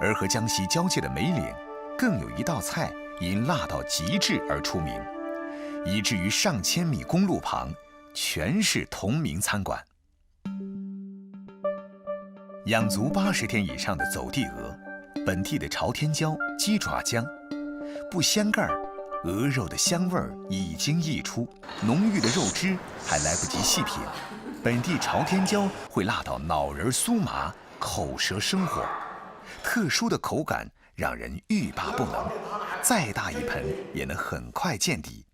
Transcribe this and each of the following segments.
而和江西交界的梅岭，更有一道菜因辣到极致而出名，以至于上千米公路旁全是同名餐馆。养足80天以上的走地鹅，本地的朝天椒、鸡爪姜，不掀盖儿，鹅肉的香味儿已经溢出，浓郁的肉汁还来不及细品，本地朝天椒会辣到脑仁酥麻，口舌生火，特殊的口感让人欲罢不能，再大一盆也能很快见底。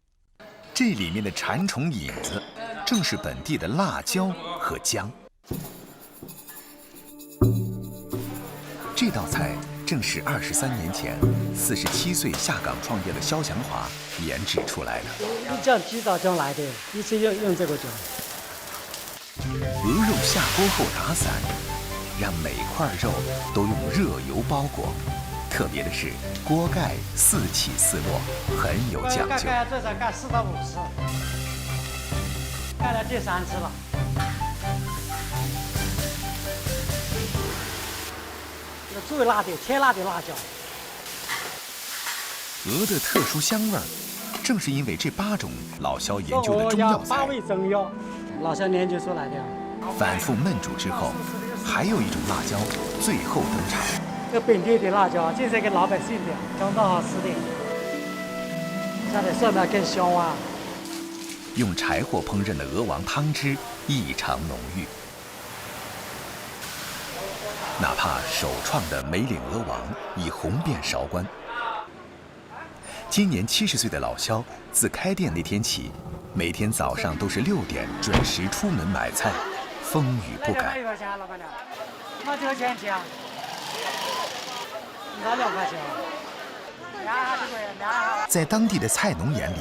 这里面的馋虫引子，正是本地的辣椒和姜。这道菜正是23年前47岁下岗创业的肖祥华研制出来的。酱鸡爪酱来的，一直用这个酱。鹅肉下锅后打散，让每块肉都用热油包裹。特别的是，锅盖4起4落，很有讲究。盖最少盖4到5次，盖了第3次了。最辣的天辣的辣椒。鹅的特殊香味儿，正是因为这8种老肖研究的中药材8味中药，老肖研究出来的。反复焖煮之后，还有一种辣椒最后登场。这本地的辣椒，就是给老百姓的，刚到好吃的，加点蒜苗更香啊。用柴火烹饪的鹅王汤汁异常浓郁。哪怕首创的梅岭鹅王已红遍韶关，今年70岁的老肖，自开店那天起，每天早上都是6点准时出门买菜，风雨不改。那多少钱啊，老板娘？那多少钱一斤啊？那2块钱。在当地的菜农眼里，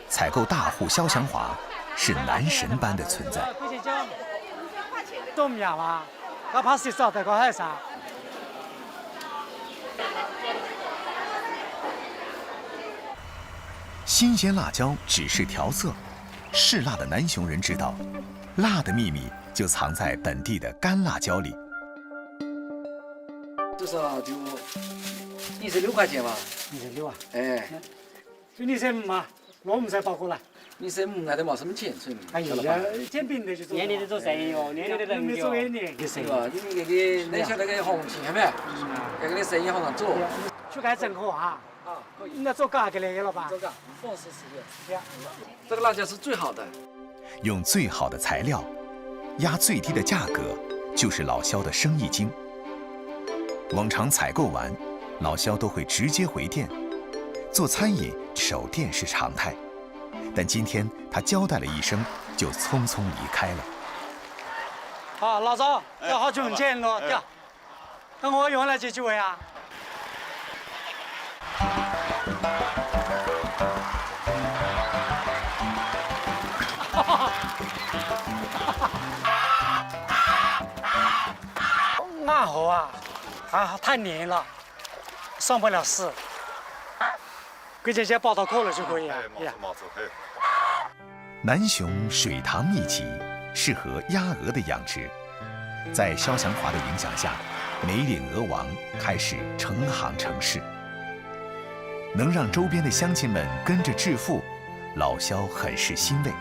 采购大户肖祥华是男神般的存在。都唔要啦。我怕洗澡的个还啥？新鲜辣椒只是调色，嗜辣的南雄人知道，辣的秘密就藏在本地的干辣椒里。至少就26块钱吧。26啊？哎，就25嘛，我唔使包过来。25还得冇什么钱，所以。哎呀，煎饼的就做。年年的做生意哦，年年的人没做1年的生意。因为这个那晓得个行情，晓没？这个生意好难做。去开整货啊！应该做价格来了吧？做价，放肆是的。这个辣椒是最好的。用最好的材料，压最低的价格，就是老肖的生意经。往常采购完，老肖都会直接回店。做餐饮守店是常态。但今天他交代了一声，就匆匆离开了。好，老赵，要好久不见了，对。跟我原来这几位啊。暗河啊，太黏了，上不了市。给姐姐报到课了就可以啊。南雄水塘密集，适合鸭鹅的养殖。在肖祥华的影响下，梅岭鹅王开始成行成市。能让周边的乡亲们跟着致富，老肖很是欣慰。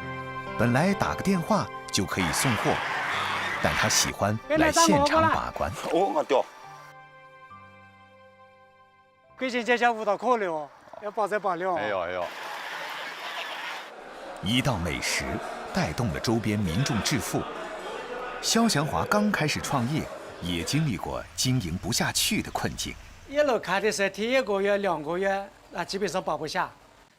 本来打个电话就可以送货，但他喜欢来现场把关。我掉。给姐姐舞蹈课了哦，要保质保量。哎呦。一道美食带动了周边民众致富。肖祥华刚开始创业，也经历过经营不下去的困境。一楼开的时候，第1个月、2个月，基本上保不下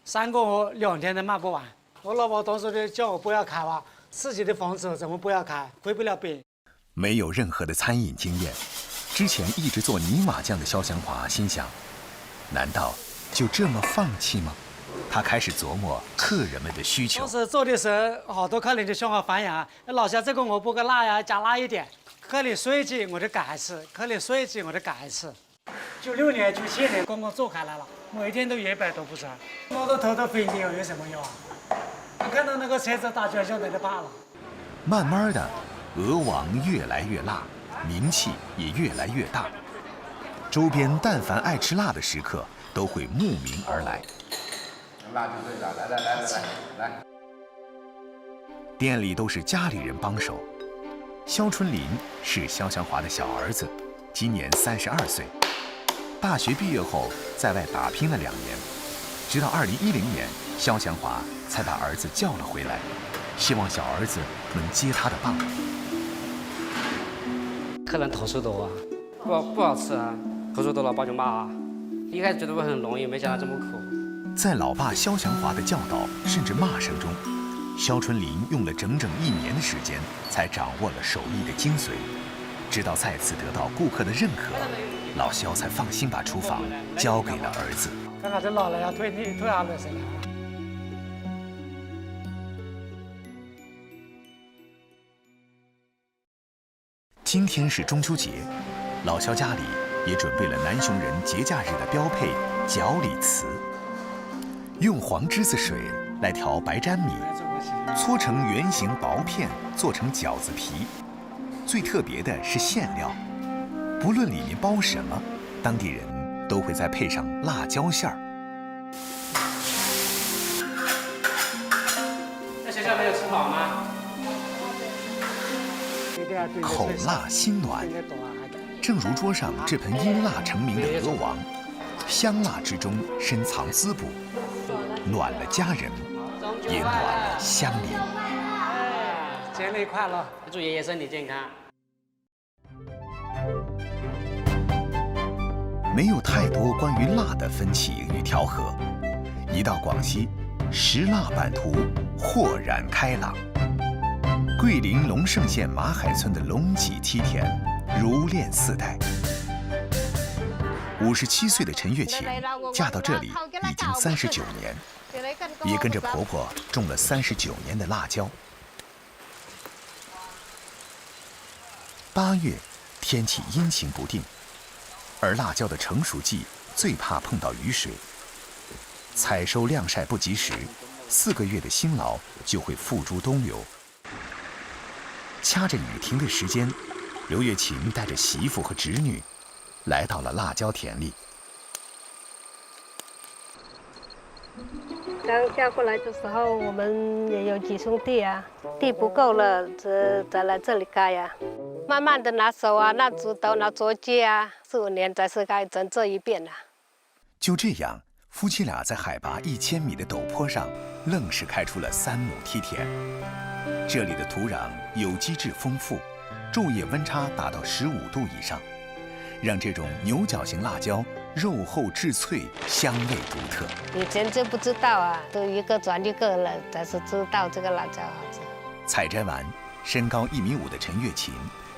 ，3个月2天都卖不完。我老婆当时就叫我不要开了，自己的房子怎么不要开？回不了本。没有任何的餐饮经验，之前一直做泥瓦匠的肖祥华心想，难道就这么放弃吗？他开始琢磨客人们的需求。当时做的时候，好多客人就向我反映啊，老肖这个我不够辣呀，加辣一点。客人说一句我就改一次，客人说一句我就改一次。96年、97年刚刚做开来了，每天都100多部车，摸到头都飞掉，有什么用啊？我看到那个车子大家就在那怕了。慢慢的，鹅王越来越辣，名气也越来越大。周边但凡爱吃辣的食客都会慕名而来。辣就对了，来。店里都是家里人帮手。肖春林是肖祥华的小儿子，今年32岁。大学毕业后在外打拼了2年，直到2010年，肖祥华才把儿子叫了回来，希望小儿子能接他的棒。客人投诉多啊，不好吃啊，投诉多了爸就骂啊。一开始觉得会很容易，没想到这么苦。在老爸肖祥华的教导甚至骂声中，肖春林用了整整1年的时间，才掌握了手艺的精髓。直到再次得到顾客的认可，老肖才放心把厨房交给了儿子。看看这老了要退下来谁了？今天是中秋节，老肖家里也准备了南雄人节假日的标配饺里糍。用黄栀子水来调白粘米，搓成圆形薄片，做成饺子皮。最特别的是馅料，不论里面包什么，当地人都会再配上辣椒馅儿。在学校没有吃饱吗？口辣心暖，正如桌上这盆因辣成名的鹅王，香辣之中深藏滋补，暖了家人，也暖了乡邻。节日快乐！祝爷爷身体健康。没有太多关于辣的分歧与调和，一到广西，食辣版图豁然开朗。桂林龙胜县马海村的龙脊梯田如恋四代。57岁的陈月琴嫁到这里已经39年，也跟着婆婆种了39年的辣椒。8月，天气阴晴不定，而辣椒的成熟季最怕碰到雨水。采收晾晒不及时，4个月的辛劳就会付诸东流。掐着雨停的时间，刘月琴带着媳妇和侄女来到了辣椒田里。刚嫁过来的时候，我们也有几兄弟啊，地不够了，才来这里盖呀。慢慢的拿手啊，拿竹刀，拿镯接啊，4、5年才是盖成这一遍啊。就这样，夫妻俩在海拔1000米的陡坡上，愣是开出了3亩梯田。这里的土壤有机质丰富，昼夜温差达到15度以上，让这种牛角型辣椒肉厚质脆，香味独特。以前就不知道啊，都一个转一个了，才是知道这个辣椒好吃。采摘完，身高1.5米的陈月琴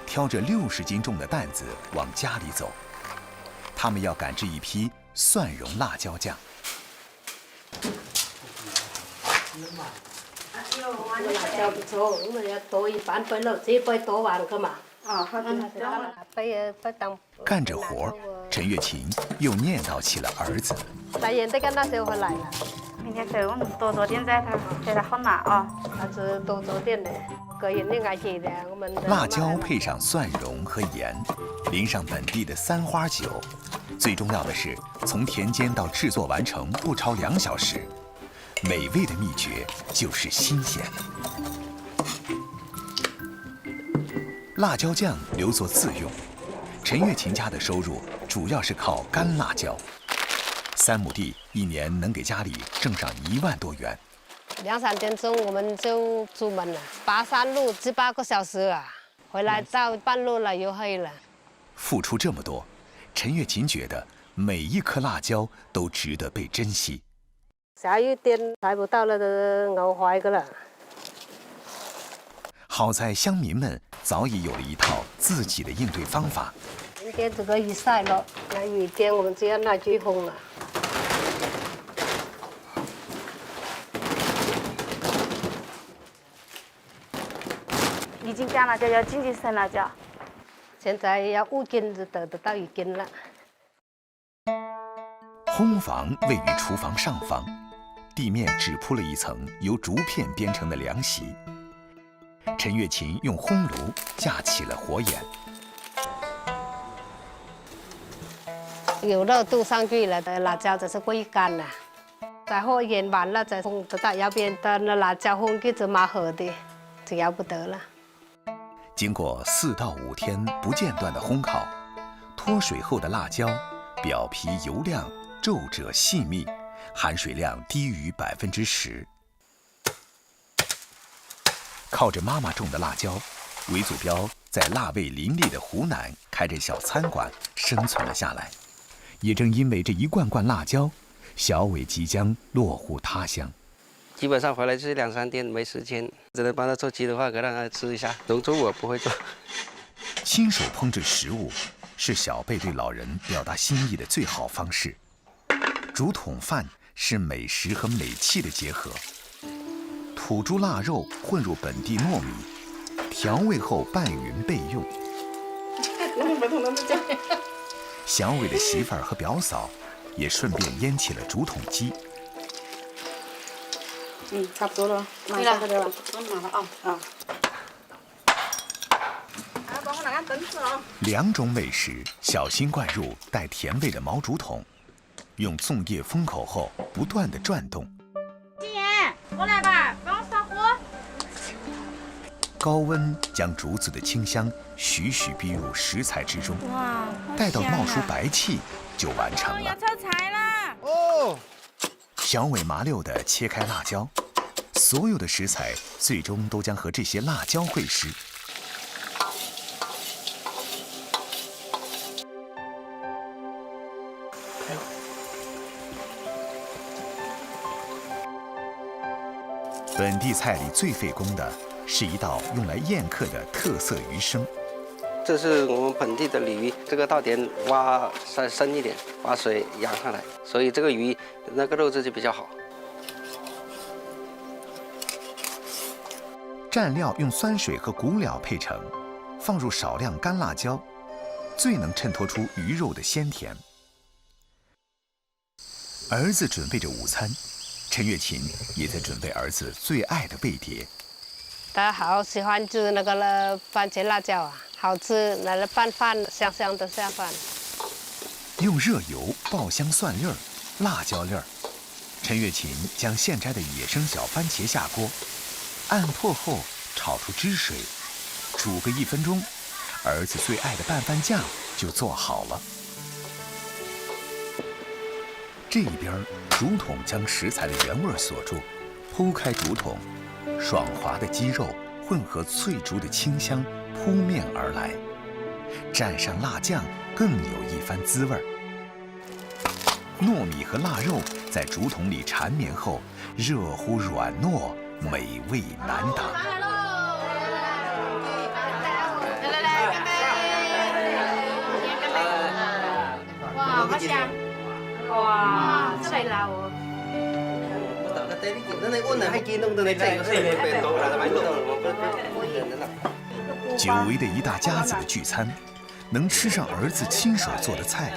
挑着60斤重的担子往家里走。他们要赶制一批蒜蓉辣椒酱。这个辣椒不错，我们要多一半杯了，这杯多完个嘛。干着活，陈月琴又念叨起了儿子。大爷，这个那时候回来了。明天给我们多做点菜，他好辣啊。还是多做点的，个人的爱情的。我们辣椒配上蒜蓉和盐，淋上本地的三花酒，最重要的是从田间到制作完成不超2小时。美味的秘诀就是新鲜。辣椒酱留作自用，陈月琴家的收入主要是靠干辣椒。3亩地，1年能给家里挣上1万多元。2、3点钟我们就出门了，爬山路7、8个小时啊，回来到半路了又黑了。付出这么多，陈月琴觉得每一颗辣椒都值得被珍惜。下雨天采不到了都熬坏个了。好在乡民们早已有了一套自己的应对方法。今天这个雨晒了，那雨天我们就要拿去烘了。已经干辣椒要紧紧生辣椒。现在要5斤就得到1斤了。烘房位于厨房上方，地面只铺了一层由竹片编成的凉席。陈月琴用烘炉架起了火眼。有热度上去了的辣椒就是会干了。再后腌完了再烘，直到要变的那辣椒烘给这麻合的，就要不得了。经过4到5天不间断的烘烤，脱水后的辣椒表皮油亮、皱褶细密，含水量低于10%。靠着妈妈种的辣椒，韦祖彪在辣味林立的湖南开着小餐馆，生存了下来。也正因为这一罐罐辣椒，小伟即将落户他乡。基本上回来就是2、3天没时间，只能帮他做鸡的话，给让他吃一下。农作我不会做。亲手烹制食物是小贝对老人表达心意的最好方式。竹筒饭是美食和美气的结合。土猪腊肉混入本地糯米，调味后拌匀备用。小伟的媳妇儿和表嫂也顺便腌起了竹筒鸡。差不多了，马上就了，马了啊。帮我拿个灯子啊。2种美食小心灌入带甜味的毛竹筒，用粽叶封口后不断地转动。金妍，过来吧，帮我烧火。高温将竹子的清香徐徐逼入食材之中，哇，待到冒出白气就完成了。要炒菜啦！哦，小伟麻溜地切开辣椒，所有的食材最终都将和这些辣椒会师。本地菜里最费工的是一道用来宴客的特色鱼生。这是我们本地的鲤鱼，这个稻田挖深一点，把水养上来，所以这个鱼那个肉质就比较好。蘸料用酸水和骨料配成，放入少量干辣椒，最能衬托出鱼肉的鲜甜。儿子准备着午餐，陈月琴也在准备儿子最爱的味碟。他好喜欢吃那个番茄辣椒啊，好吃，拿来拌饭，香香的下饭。用热油爆香蒜粒儿、辣椒粒儿。陈月琴将现摘的野生小番茄下锅，按破后炒出汁水，煮个1分钟，儿子最爱的拌饭酱就做好了。这一边，竹筒将食材的原味锁住，剖开竹筒，爽滑的鸡肉混合脆竹的清香扑面而来，蘸上辣酱更有一番滋味儿。糯米和腊肉在竹筒里缠绵后，热乎软糯，美味难挡。哇，好香！哇，脆辣哦！久违的一大家子的聚餐，能吃上儿子亲手做的菜，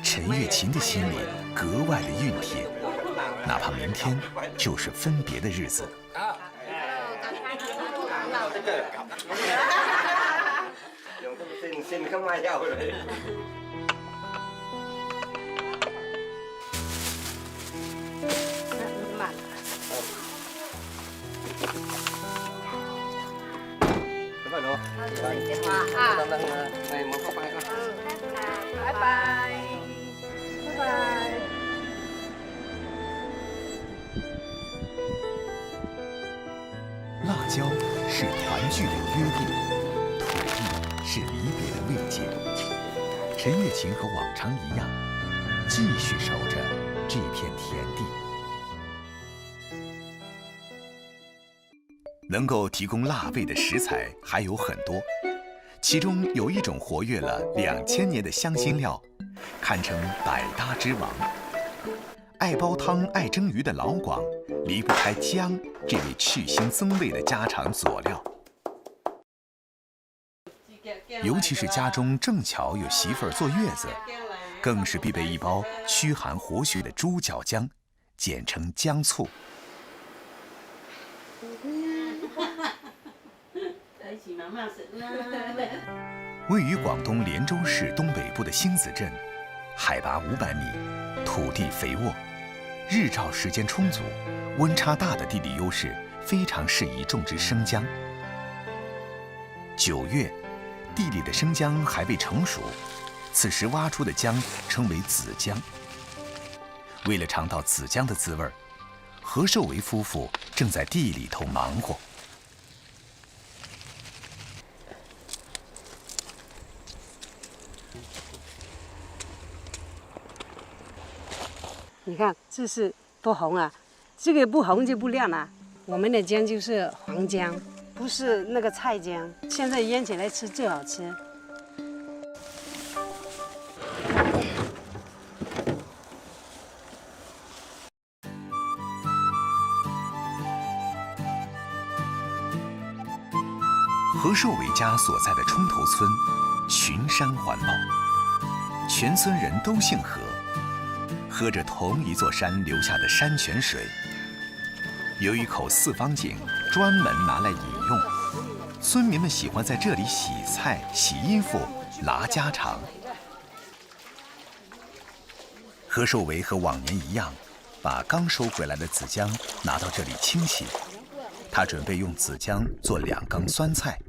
陈月琴的心里格外的熨帖。哪怕明天就是分别的日子。拜拜。拜拜。辣椒是团聚的约定，土地是离别的慰藉。陈月琴和往常一样，继续守着这片田地。能够提供辣味的食材还有很多，其中有一种活跃了2000年的香辛料，堪称百搭之王。爱煲汤、爱蒸鱼的老广离不开姜这味去腥增味的家常佐料。尤其是家中正巧有媳妇儿坐月子，更是必备一包驱寒活血的猪脚姜，简称姜醋。位于广东连州市东北部的星子镇，海拔500米，土地肥沃，日照时间充足，温差大的地理优势非常适宜种植生姜。9月，地里的生姜还未成熟，此时挖出的姜称为子姜。为了尝到子姜的滋味，何寿维夫妇正在地里头忙活。你看这是多红啊！这个不红就不亮了。我们的姜就是黄姜，不是那个菜姜。现在腌起来吃最好吃。何寿伟家所在的冲头村，群山环抱，全村人都姓何，喝着同一座山流下的山泉水。有一口四方井，专门拿来饮用。村民们喜欢在这里洗菜、洗衣服、拉家常。何寿维和往年一样，把刚收回来的子姜拿到这里清洗。他准备用子姜做2缸酸菜。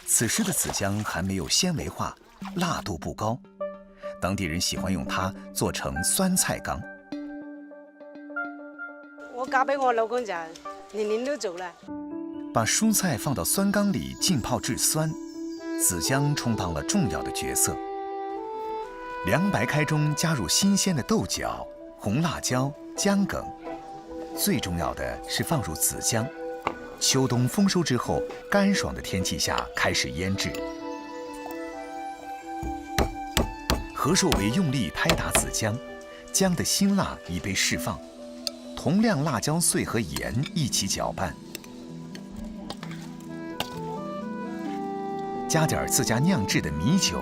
此时的子姜还没有纤维化，辣度不高，当地人喜欢用它做成酸菜缸。我嫁俾我老公就年年都做了。把蔬菜放到酸缸里浸泡至酸，子姜充当了重要的角色。凉白开中加入新鲜的豆角、红辣椒、姜梗，最重要的是放入子姜。秋冬丰收之后，干爽的天气下开始腌制。何寿维用力拍打子姜，姜的辛辣已被释放，同量辣椒碎和盐一起搅拌，加点自家酿制的米酒，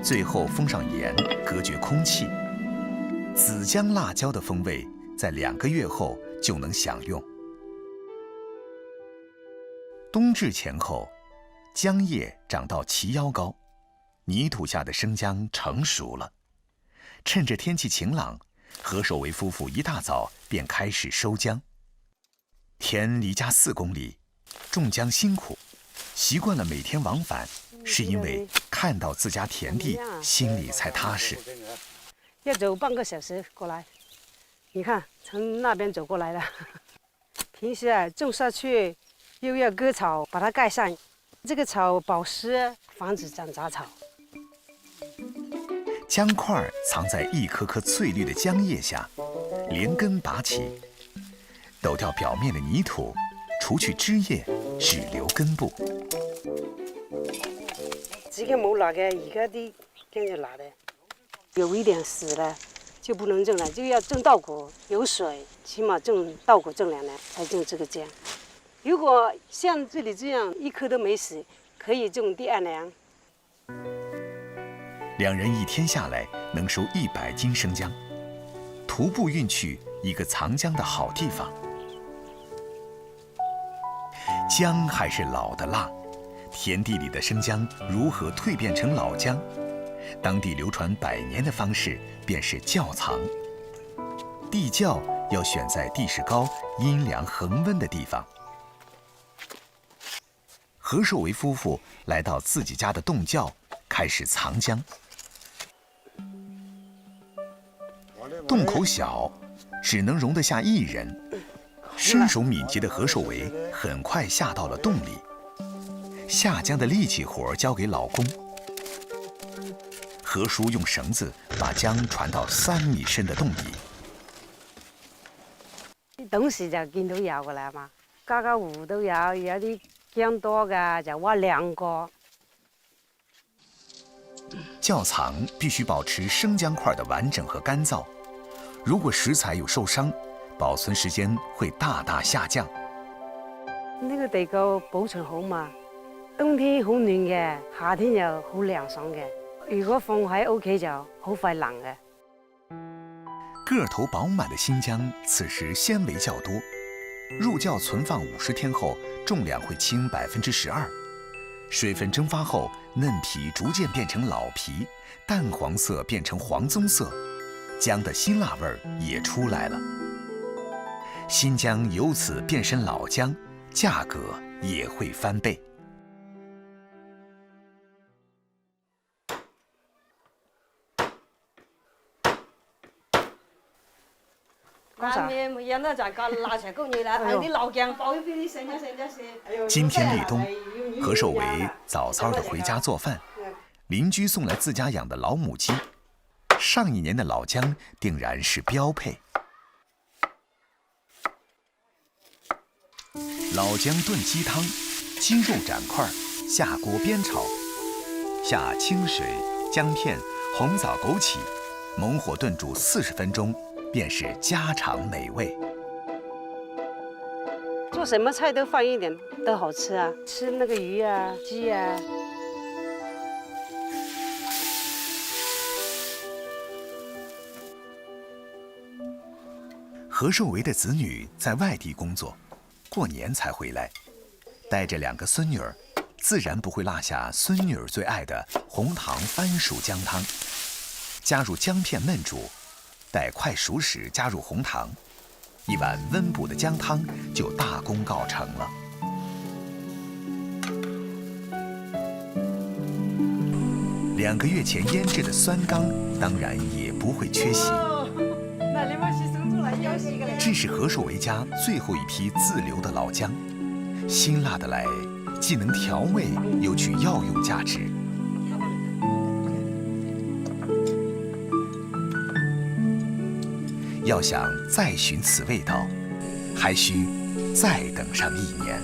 最后封上盐，隔绝空气。子姜辣椒的风味，在2个月后就能享用。冬至前后，姜叶长到齐腰高，泥土下的生姜成熟了。趁着天气晴朗，何寿维夫妇一大早便开始收姜。田离家4公里，种姜辛苦，习惯了每天往返，是因为看到自家田地，心里才踏实。要走半个小时过来，你看从那边走过来了。平时啊种下去，又要割草把它盖上，这个草保湿，防止长杂草。姜块藏在一颗颗翠绿的姜叶下，连根拔起，抖掉表面的泥土，除去枝叶，只留根部。之前冇辣嘅，而家啲姜就辣咧。有一点死了，就不能种了，就要种稻谷，有水，起码种稻谷种2年才种这个姜。如果像这里这样一颗都没死，可以种第2年。2人一天下来能收100斤生姜，徒步运去一个藏姜的好地方。姜还是老的辣，田地里的生姜如何蜕变成老姜？当地流传100年的方式便是窖藏。地窖要选在地势高、阴凉恒温的地方。何寿维夫妇来到自己家的洞窖，开始藏姜。洞口小，只能容得下1人。身手敏捷的何寿维很快下到了洞里，下姜的力气活交给老公。何叔用绳子把姜传到3米深的洞底。當時就見到有㗎啦嘛，家家戶戶都有啲姜多㗎就挖2個。窖藏必须保持生姜块的完整和干燥，如果食材有受伤，保存時間會大大下降。呢個地夠保存好嘛，冬天好暖嘅，夏天又好涼爽嘅。如果放喺屋企就好快冷嘅。个头饱满的新疆此时纤维较多，入窖存放50天后，重量会轻12%。水分蒸发后，嫩皮逐渐变成老皮，淡黄色变成黄棕色，姜的辛辣味儿也出来了。新姜由此变身老姜，价格也会翻倍。今天立冬，何寿维早早的回家做饭，邻居送来自家养的老母鸡，上一年的老姜定然是标配。老姜炖鸡汤，鸡肉斩块，下锅煸炒，下清水、姜片、红枣、枸杞，猛火炖煮40分钟，便是家常美味。做什么菜都放一点都好吃啊，吃那个鱼啊、鸡啊。何寿维的子女在外地工作，过年才回来，带着2个孙女儿，自然不会落下孙女儿最爱的红糖番薯姜汤。加入姜片焖煮，待快熟时加入红糖，一碗温补的姜汤就大功告成了。2个月前腌制的酸缸当然也不会缺席。这是何寿维家最后一批自留的老姜，辛辣的来，既能调味，又具药用价值。要想再寻此味道，还需再等上1年。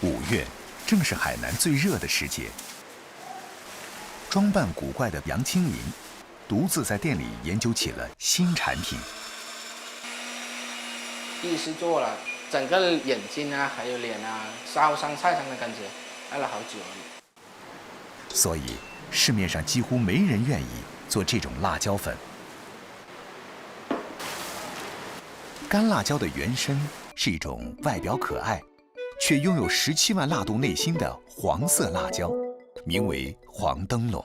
5月正是海南最热的时节。装扮古怪的杨清林独自在店里研究起了新产品。第一次做了，整个眼睛啊，还有脸啊，烧伤晒伤的感觉，爱了好久了。所以市面上几乎没人愿意做这种辣椒粉。干辣椒的原身是一种外表可爱，却拥有17万辣度内心的黄色辣椒，名为黄灯笼。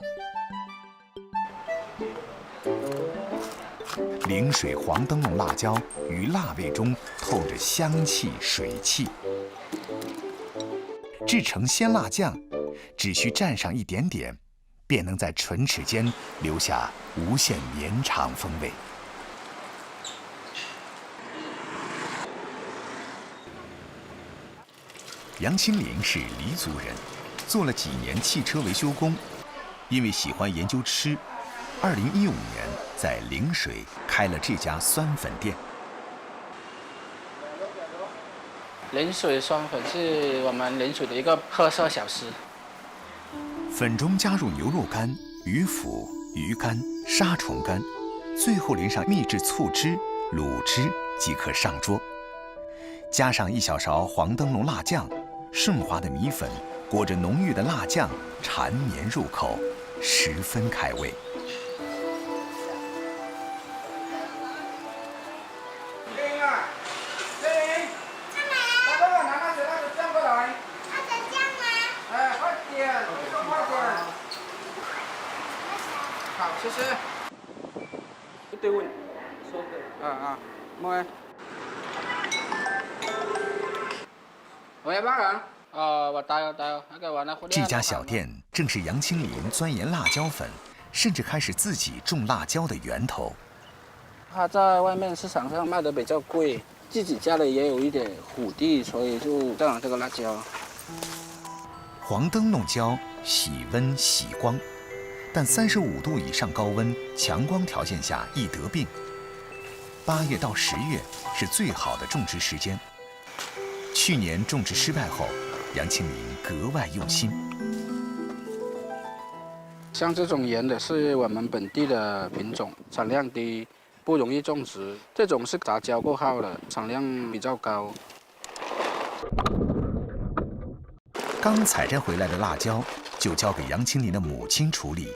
灵水黄灯笼辣椒于辣味中透着香气、水汽，制成鲜辣酱，只需蘸上一点点，便能在唇齿间留下无限绵长风味。杨清林是黎族人，做了几年汽车维修工，因为喜欢研究吃，2015年在陵水开了这家酸粉店。陵水酸粉是我们陵水的一个特色小吃。粉中加入牛肉干、鱼腐、鱼干、沙虫干，最后淋上秘制醋汁、卤汁即可上桌。加上1小勺黄灯笼辣酱，顺滑的米粉裹着浓郁的辣酱，缠绵入口，十分开胃。好，谢谢。对问，说的。mời。我要8个。我带。这家小店正是杨清林钻研辣椒粉，甚至开始自己种辣椒的源头。它在外面市场上卖的比较贵，自己家里也有一点土地，所以就种了这个辣椒。黄灯笼椒喜温喜光，但35度以上高温、强光条件下易得病。8月到10月是最好的种植时间。去年种植失败后，杨清林格外用心。像这种盐的是我们本地的品种，产量低，不容易种植。这种是杂交过后的，产量比较高。刚采摘回来的辣椒就交给杨清林的母亲处理，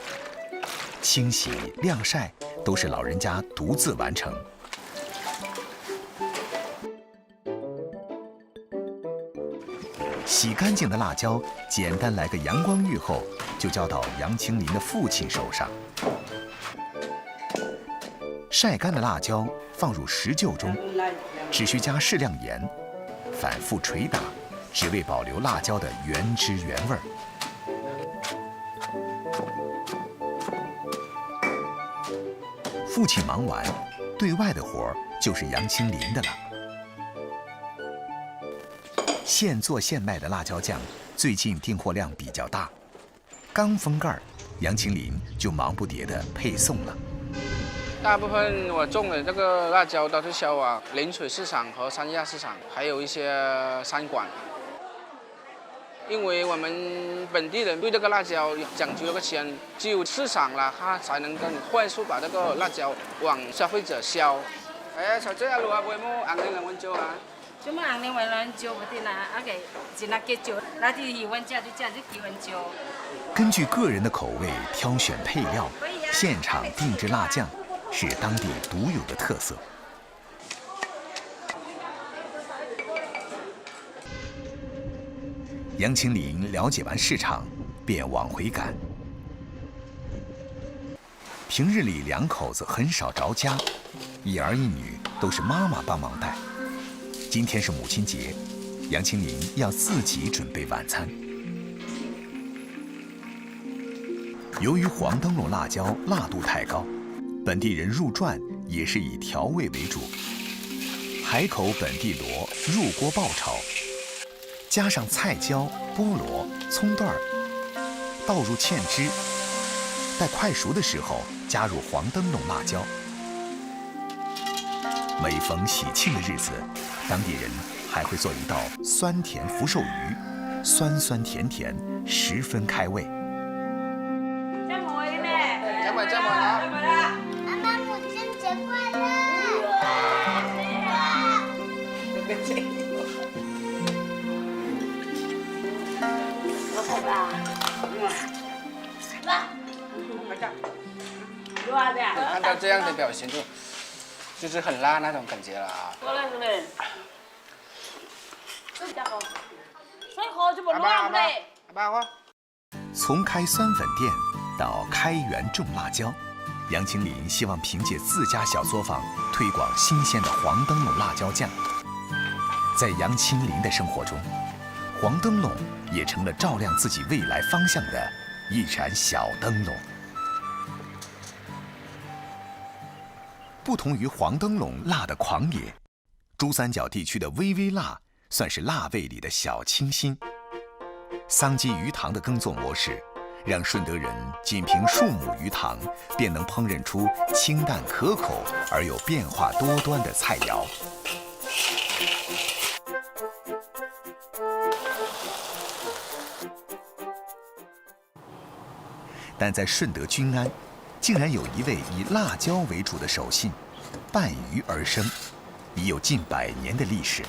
清洗、晾晒都是老人家独自完成。洗干净的辣椒，简单来个阳光浴后，就交到杨清林的父亲手上。晒干的辣椒放入石臼中，只需加适量盐，反复捶打，只为保留辣椒的原汁原味儿。父亲忙完，对外的活儿就是杨清林的了。现做现卖的辣椒酱，最近订货量比较大，刚封盖儿，杨清林就忙不迭地配送了。大部分我种的这个辣椒都是销往陵水市场和三亚市场，还有一些餐馆。因为我们本地人对这个辣椒讲究一个钱，只有市场了，它才能更快速把这个辣椒往消费者销。哎，小姐啊，路啊，會冇硬你兩蚊椒啊？怎么硬你为人椒不得啦？啊个只那个椒，那就喜欢吃就吃就喜欢椒。根据个人的口味挑选配料，现场定制辣酱是当地独有的特色。杨清林了解完市场，便往回赶。平日里两口子很少着家，一儿一女都是妈妈帮忙带。今天是母亲节，杨清林要自己准备晚餐。由于黄灯笼辣椒辣度太高，本地人入馔也是以调味为主，海口本地螺入锅爆炒，加上菜椒、菠萝、葱段，倒入芡汁，待快熟的时候加入黄灯笼辣椒。每逢喜庆的日子，当地人还会做一道酸甜福寿鱼，酸酸甜甜，十分开胃。加满啊！妈妈，母亲节快乐！看到这样的表情就是很辣那种感觉了啊！阿爸，从开酸粉店到开园种辣椒，杨清林希望凭借自家小作坊推广新鲜的黄灯笼辣椒酱。在杨清林的生活中，黄灯笼也成了照亮自己未来方向的一盏小灯笼。不同于黄灯笼辣的狂野，珠三角地区的微微辣算是辣味里的小清新。桑基鱼塘的耕作模式，让顺德人仅凭数亩鱼塘便能烹饪出清淡可口而又变化多端的菜肴。但在顺德均安，竟然有一位以辣椒为主的手信，拌鱼而生，已有近100年的历史。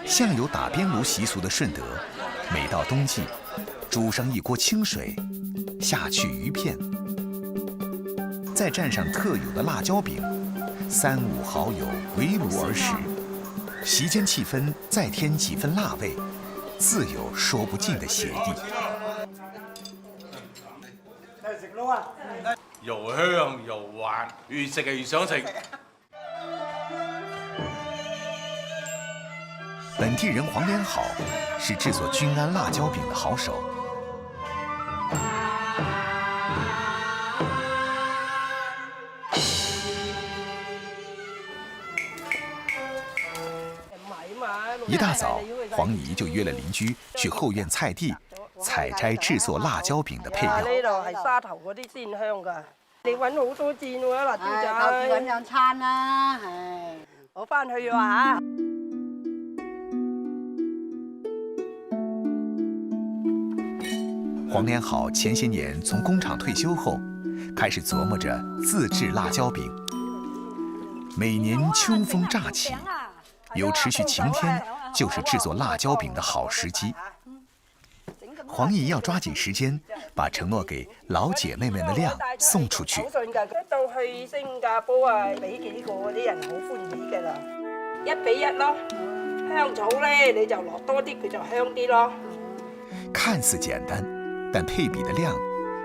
向有打边炉习俗的顺德，每到冬季，煮上一锅清水，下去鱼片，再蘸上特有的辣椒饼，3、5好友围炉而食，席间气氛再添几分辣味，自有说不尽的写意。又香又滑，越食就越想食。本地人黄连好是制作均安辣椒饼的好手。一大早，黄姨就约了鄰居去後院菜地採摘製作辣椒餅的配料。呢度係沙頭嗰啲鮮香㗎，你揾好多箭喎辣椒仔。夠住揾兩餐啦，係。我翻去話。黄连好前些年从工厂退休后，开始琢磨着自制辣椒饼。每年秋风乍起，有持续晴天，就是制作辣椒饼的好时机。黄姨要抓紧時間，把承諾給老姐妹們的量送出去。到去新加坡啊，俾幾個啲人好歡喜㗎啦，1比1咯。香草咧，你就落多啲，佢就香啲咯。看似簡單，但配比的量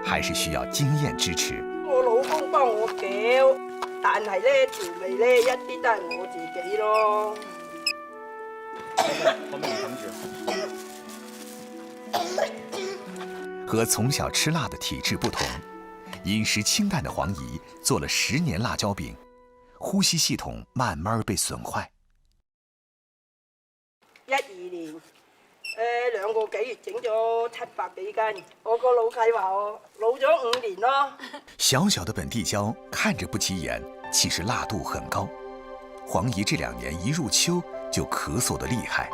還是需要經驗支持。我老公幫我攪，但係咧調味咧一啲都係我自己咯。和從小吃辣的體質不同，飲食清淡的黃姨做了10年辣椒餅，呼吸系統慢慢被損壞。12年，2個幾月整咗700幾斤。我個老契話我老咗5年咯。小小的本地椒看着不起眼，其實辣度很高。黃姨這2年一入秋就咳嗽得厲害。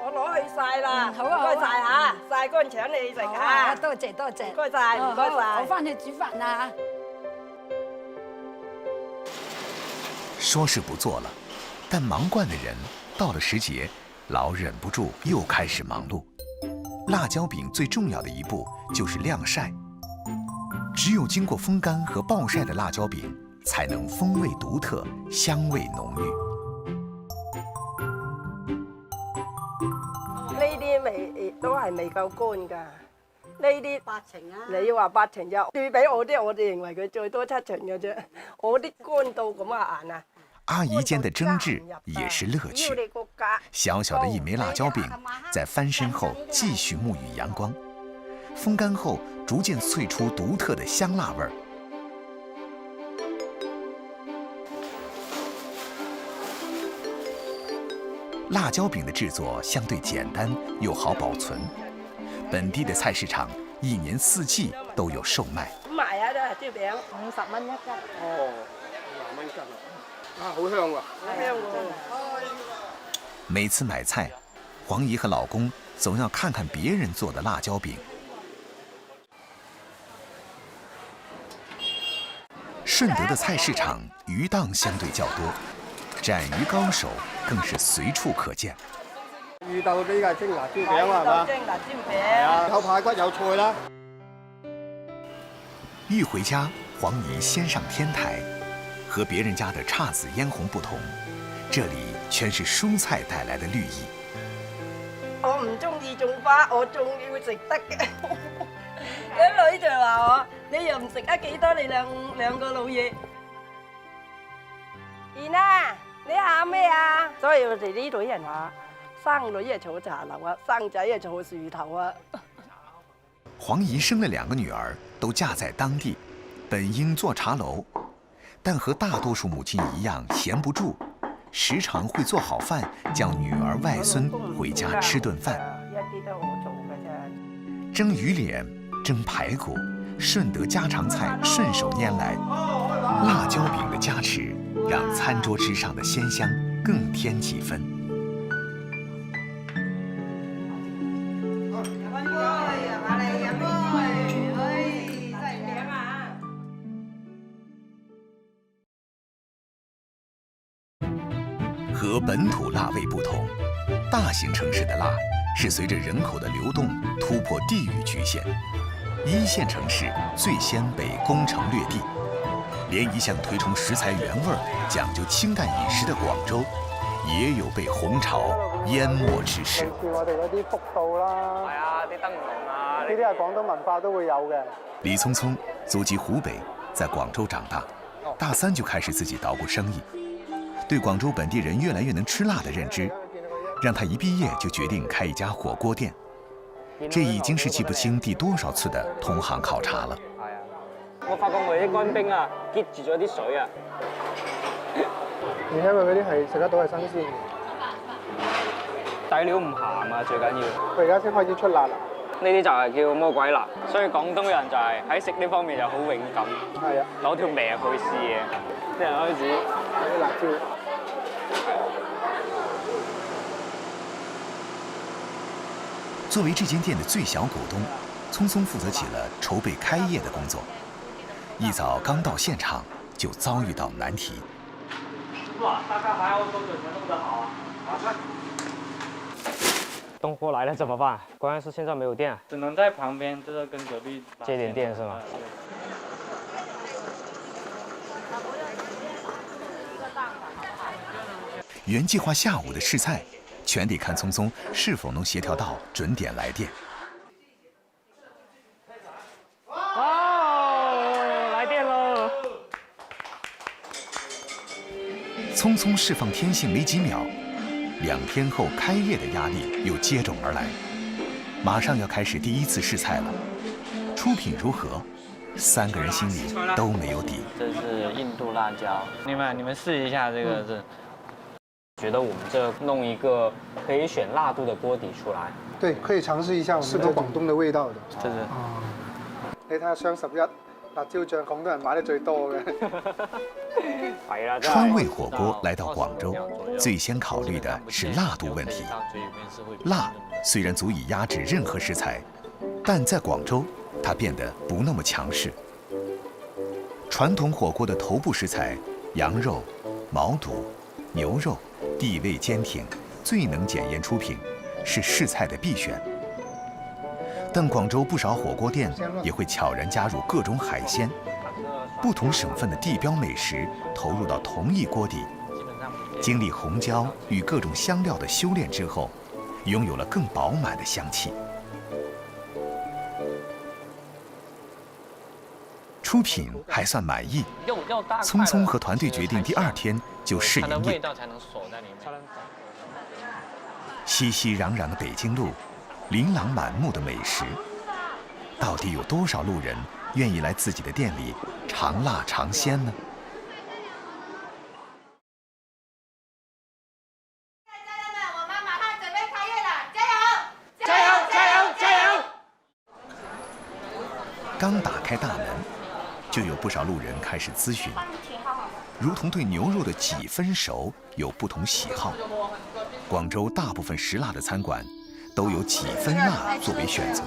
我攞去曬啦，好啊，唔該曬嚇，曬乾請你食嚇。多謝多謝，唔該曬，唔該曬。我翻去煮飯啦。說是不做了，但忙慣的人到了時節，老忍不住又開始忙碌。辣椒餅最重要的一步就是晾曬，只有經過風乾和暴曬的辣椒餅，才能風味獨特，香味濃郁。呢啲味都係未夠乾㗎，呢啲8成啊。你話8成就對比我啲，我哋認為佢最多7成嘅啫。我啲乾到咁啊硬啊！阿姨間的爭執也是樂趣。小小的一枚辣椒餅，在翻身後繼續沐浴陽光，風乾後逐漸萃出獨特的香辣味兒。辣椒餅的製作相對簡單又好保存，本地的菜市場一年四季都有售賣。賣啊都係椒餅，50蚊1斤。哦，50蚊斤啊，好香喎！好香喎！每次買菜，黃姨和老公總要看看別人做的辣椒餅。順德的菜市場魚檔相對較多，斬魚高手更是隨處可見。遇到呢個蒸辣椒餅啊，係嘛？蒸辣椒餅。有排骨有菜啦。一回家，黃姨先上天台。和別人家的姹紫嫣紅不同，這裡全是蔬菜帶來的綠意。我唔中意種花，我種要食得嘅。啲女就話我：你又唔食得幾多？你兩個老嘢。賢啊，你喊咩啊？所以我哋呢隊人話：生女啊坐茶樓啊，生仔啊坐樹頭啊。黃姨生了2個女兒，都嫁在當地，本應做茶樓。但和大多數母親一樣閒不住，時常會做好飯，叫女兒外孫回家吃頓飯。一啲都我做嘅啫。蒸魚臉、蒸排骨，順德家常菜順手拈來，辣椒餅的加持，讓餐桌之上的鮮香更添幾分。和本土辣味不同，大型城市的辣是隨着人口的流動突破地域局限。1線城市最先被攻城略地，連一向推崇食材原味、講究清淡飲食的廣州，也有被紅潮淹沒之勢。我哋嗰啲福到啦，係啊，啲燈籠啊，呢啲係廣東文化都會有嘅。李聰聰祖籍湖北，在廣州長大，大3就開始自己搗鼓生意。對廣州本地人越來越能吃辣的認知，讓他一畢業就決定開一家火鍋店。這已經是記不清第多少次的同行考察了。我發覺我哋啲乾冰啊，結住咗啲水啊。而且佢嗰啲係食得到係新鮮嘅，底料唔鹹啊，最緊要。佢而家先開始出辣啦。呢啲就係叫魔鬼辣，所以廣東人就係喺食呢方面就好勇敢。係啊，攞條命去試嘅。啲人開始啲辣椒。作為這間店的最小股東，聰聰負責起了籌備開業的工作。一早剛到現場，就遭遇到難題。哇，大概还要多久才弄得好啊？马上。东坡来了怎么办？关键是现在没有电，只能在旁边，就是跟隔壁接点电是吗？原计划下午的试菜，全得看聪聪是否能协调到准点来电。哦，来电喽！聪聪释放天性没几秒，2天后开业的压力又接踵而来，马上要开始第1次试菜了。出品如何？3个人心里都没有底。这是印度辣椒，你们试一下这个是。觉得我们这弄一个可以选辣度的锅底出来，对，可以尝试一下我们这广东的味道的。这是。你睇下雙11辣椒醬，廣東人買得最多嘅。川味火锅来到广州，最先考虑的是辣度问题。辣虽然足以压制任何食材，但在广州，它变得不那么强势。传统火锅的头部食材，羊肉、毛肚、牛肉，地位坚挺，最能检验出品，是试菜的必选。但广州不少火锅店也会悄然加入各种海鲜，不同省份的地标美食投入到同一锅底，经历红椒与各种香料的修炼之后，拥有了更饱满的香气。出品还算满意，聪聪和团队决定第2天就试营业。熙熙攘攘的北京路，琳琅满目的美食，到底有多少路人愿意来自己的店里尝辣尝鲜呢？家人们，我们马上准备开业了，加油！加油！加油！加油！刚打开大门，就有不少路人开始咨询，如同对牛肉的几分熟有不同喜好。广州大部分食辣的餐馆都有几分辣作为选择。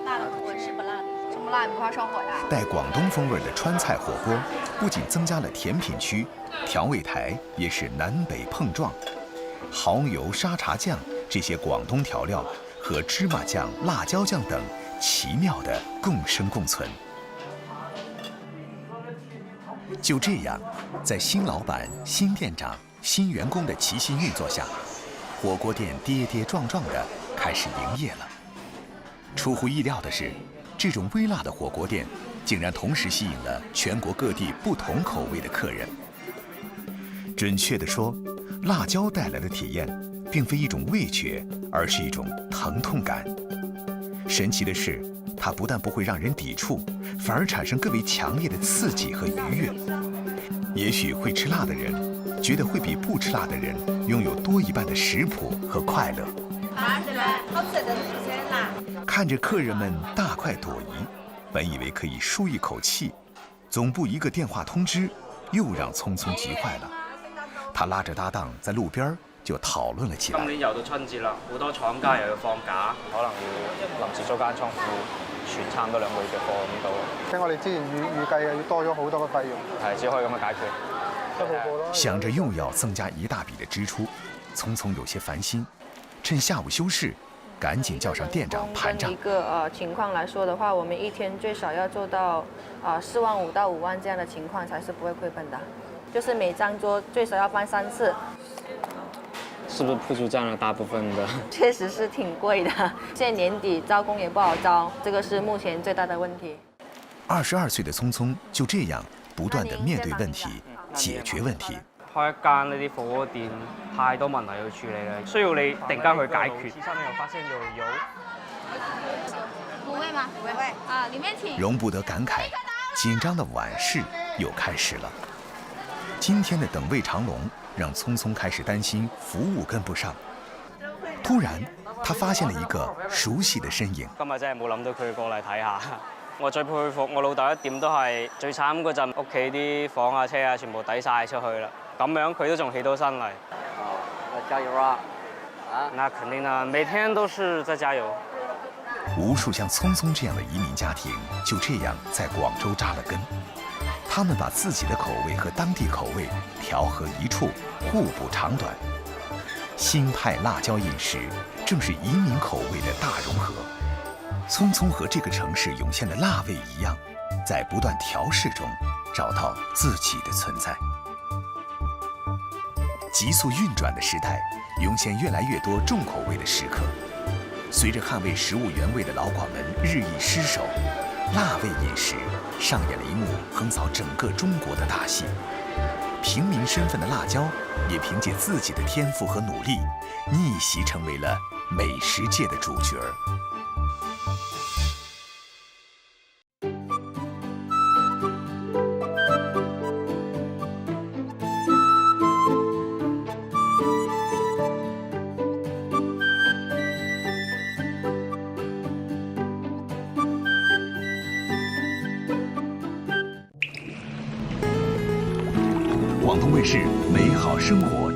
辣的我是不辣的，这么辣你不怕上火呀？带广东风味的川菜火锅，不仅增加了甜品区，调味台也是南北碰撞。蚝油、沙茶酱这些广东调料和芝麻酱、辣椒酱等奇妙的共生共存。就这样，在新老板、新店长、新员工的齐心运作下，火锅店跌跌撞撞地开始营业了。出乎意料的是，这种微辣的火锅店竟然同时吸引了全国各地不同口味的客人。准确地说，辣椒带来的体验并非一种味觉，而是一种疼痛感。神奇的是，它不但不会让人抵触，反而产生更为强烈的刺激和愉悦。也许会吃辣的人觉得会比不吃辣的人拥有多一半的食谱和快乐。好吃吗？好吃的鲜辣。看着客人们大快朵颐，本以为可以舒一口气，总部一个电话通知又让聪聪急坏了。他拉着搭檔在路邊就討論了起來。今年又到春節啦，好多廠家又要放假，可能要臨時租間倉庫，存差唔多2個月嘅貨咁到。聽我哋之前預計嘅要多咗好多嘅費用。係，只可以咁樣解決。想着又要增加一大筆的支出，聰聰有些煩心。趁下午休市，趕緊叫上店長盤賬。一個情況來說的話，我們1天最少要做到4萬5到5萬這樣的情況才是不會虧本的，就是每張桌最少要搬3次。是不是鋪租佔了大部分的？確實是挺貴的，現在年底招工也不好招，這個是目前最大的問題。22歲的聰聰就這樣不斷地面對問題，解決問題。開一間呢啲火鍋店，太多問題要處理啦，需要你突然間去解決。上面有發現有油。卤味嗎？卤味啊，裡面請。容不得感慨，緊張的晚市又開始了。今天的等位長龍讓聰聰開始擔心服務跟不上。突然，他發現了一個熟悉的身影。今日真係冇諗到佢過嚟睇下。我最佩服我老豆一點都係最慘嗰陣，屋企啲房啊車啊全部抵晒出去啦，咁樣佢都仲起到身嚟。加油啊！那肯定啊，每天都是在加油。無數像聰聰這樣的移民家庭就這樣在廣州扎了根。他们把自己的口味和当地口味调和一处，互补长短。新派辣椒饮食正是移民口味的大融合。匆匆和这个城市涌现的辣味一样，在不断调试中找到自己的存在。急速运转的时代，涌现越来越多重口味的食客。随着捍卫食物原味的老广们日益失守，辣味饮食上演了一幕横扫整个中国的大戏。平民身份的辣椒，也凭借自己的天赋和努力，逆袭成为了美食界的主角。广东卫视美好生活